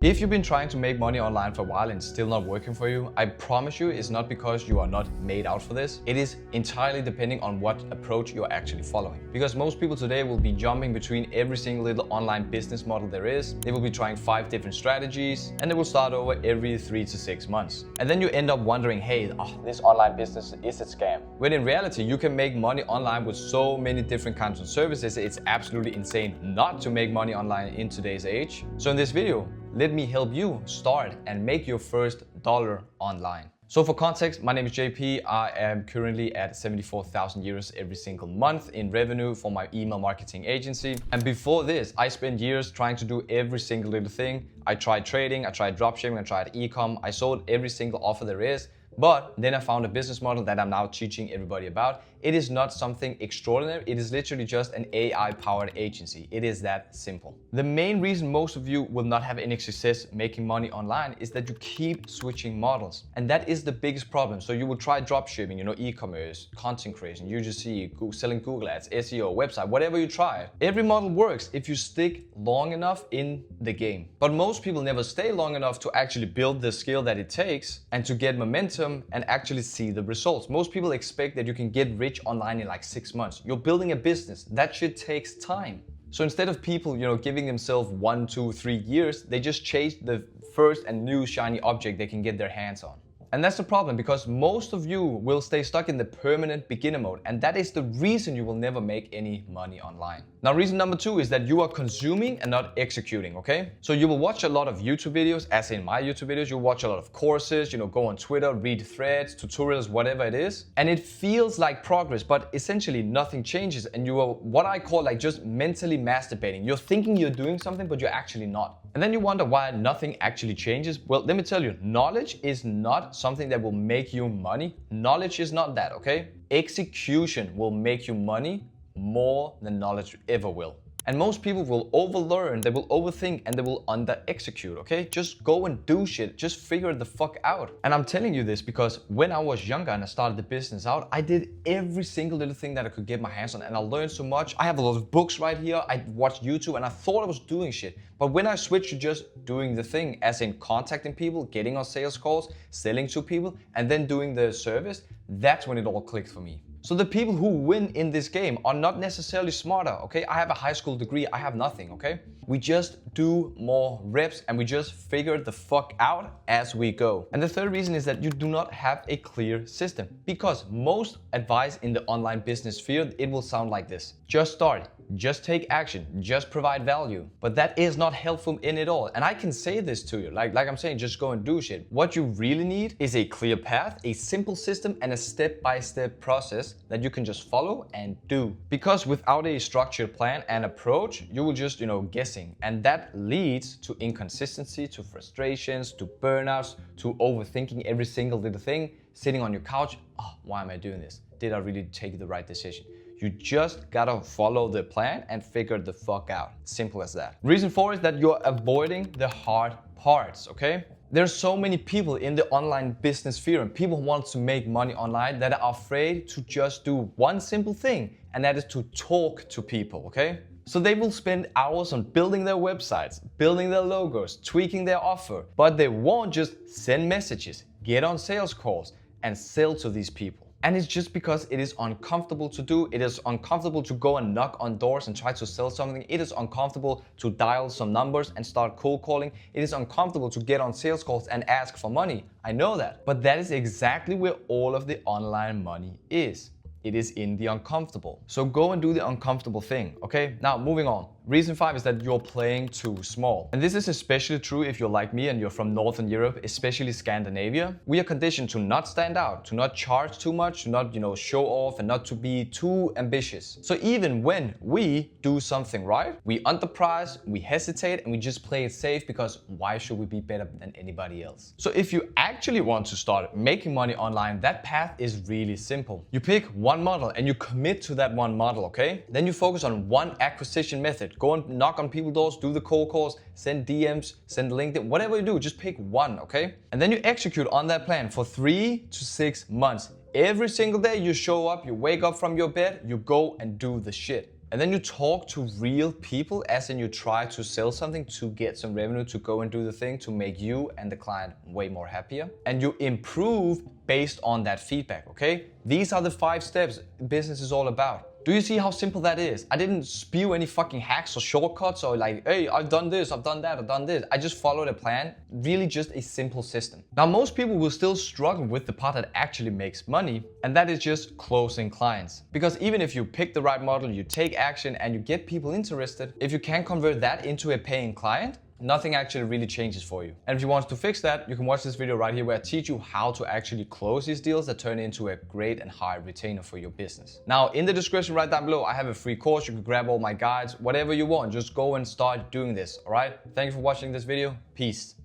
If you've been trying to make money online for a while and it's still not working for you, I promise you it's not because you are not made out for this. It is entirely depending on what approach you're actually following. Because most people today will be jumping between every single little online business model there is. They will be trying 5 different strategies and they will start over every 3 to 6 months. And then you end up wondering, hey, this online business is a scam. When in reality, you can make money online with so many different kinds of services. It's absolutely insane not to make money online in today's age. So in this video, let me help you start and make your first dollar online. So for context, my name is JP. I am currently at 74,000 euros every single month in revenue for my email marketing agency. And before this, I spent years trying to do every single little thing. I tried trading, I tried dropshipping, I tried e-com. I sold every single offer there is. But then I found a business model that I'm now teaching everybody about. It is not something extraordinary. It is literally just an AI-powered agency. It is that simple. The main reason most of you will not have any success making money online is that you keep switching models. And that is the biggest problem. So you will try dropshipping, e-commerce, content creation, UGC, selling Google ads, SEO, website, whatever you try. Every model works if you stick long enough in the game. But most people never stay long enough to actually build the skill that it takes and to get momentum and actually see the results. Most people expect that you can get rich online in like 6 months. You're building a business. That shit takes time. So instead of people, giving themselves 1, 2, 3 years, they just chase the first and new shiny object they can get their hands on. And that's the problem, because most of you will stay stuck in the permanent beginner mode, and that is the reason you will never make any money online. Now, reason number 2 is that you are consuming and not executing, okay? So you will watch a lot of YouTube videos, as in my YouTube videos, you'll watch a lot of courses, go on Twitter, read threads, tutorials, whatever it is, and it feels like progress, but essentially nothing changes, and you are what I call like just mentally masturbating. You're thinking you're doing something, but you're actually not. And then you wonder why nothing actually changes. Well, let me tell you, knowledge is not something that will make you money. Knowledge is not that, okay? Execution will make you money more than knowledge ever will. And most people will overlearn, they will overthink, and they will under-execute, okay? Just go and do shit, just figure the fuck out. And I'm telling you this because when I was younger and I started the business out, I did every single little thing that I could get my hands on, and I learned so much. I have a lot of books right here, I watched YouTube, and I thought I was doing shit. But when I switched to just doing the thing, as in contacting people, getting on sales calls, selling to people, and then doing the service, that's when it all clicked for me. So the people who win in this game are not necessarily smarter, okay? I have a high school degree, I have nothing, okay? We just do more reps and we just figure the fuck out as we go. And the third reason is that you do not have a clear system, because most advice in the online business field, it will sound like this. Just start. Just take action, just provide value. But that is not helpful in it all. And I can say this to you, like I'm saying, just go and do shit. What you really need is a clear path, a simple system, and a step-by-step process that you can just follow and do. Because without a structured plan and approach, you will just, guessing. And that leads to inconsistency, to frustrations, to burnouts, to overthinking every single little thing, sitting on your couch. Oh, why am I doing this? Did I really take the right decision? You just gotta follow the plan and figure the fuck out. Simple as that. Reason 4 is that you're avoiding the hard parts, okay? There's so many people in the online business sphere and people who want to make money online that are afraid to just do one simple thing, and that is to talk to people, okay? So they will spend hours on building their websites, building their logos, tweaking their offer, but they won't just send messages, get on sales calls, and sell to these people. And it's just because it is uncomfortable to do. It is uncomfortable to go and knock on doors and try to sell something. It is uncomfortable to dial some numbers and start cold calling. It is uncomfortable to get on sales calls and ask for money. I know that. But that is exactly where all of the online money is. It is in the uncomfortable. So go and do the uncomfortable thing, okay? Now, moving on. Reason 5 is that you're playing too small. And this is especially true if you're like me and you're from Northern Europe, especially Scandinavia. We are conditioned to not stand out, to not charge too much, to not, show off, and not to be too ambitious. So even when we do something right, we underprice, we hesitate, and we just play it safe because why should we be better than anybody else? So if you actually want to start making money online, that path is really simple. You pick one model and you commit to that one model, okay? Then you focus on one acquisition method. Go and knock on people's doors, do the cold calls, send DMs, send LinkedIn, whatever you do, just pick one, okay? And then you execute on that plan for 3 to 6 months. Every single day you show up, you wake up from your bed, you go and do the shit. And then you talk to real people, as in you try to sell something to get some revenue, to go and do the thing, to make you and the client way more happier. And you improve based on that feedback, okay? These are the 5 steps business is all about. Do you see how simple that is? I didn't spew any fucking hacks or shortcuts or like, hey, I've done this, I've done that, I've done this. I just followed a plan, really just a simple system. Now, most people will still struggle with the part that actually makes money, and that is just closing clients. Because even if you pick the right model, you take action and you get people interested, if you can't convert that into a paying client, nothing actually really changes for you. And if you want to fix that, you can watch this video right here where I teach you how to actually close these deals that turn into a great and high retainer for your business. Now, in the description right down below, I have a free course. You can grab all my guides, whatever you want. Just go and start doing this, all right? Thank you for watching this video. Peace.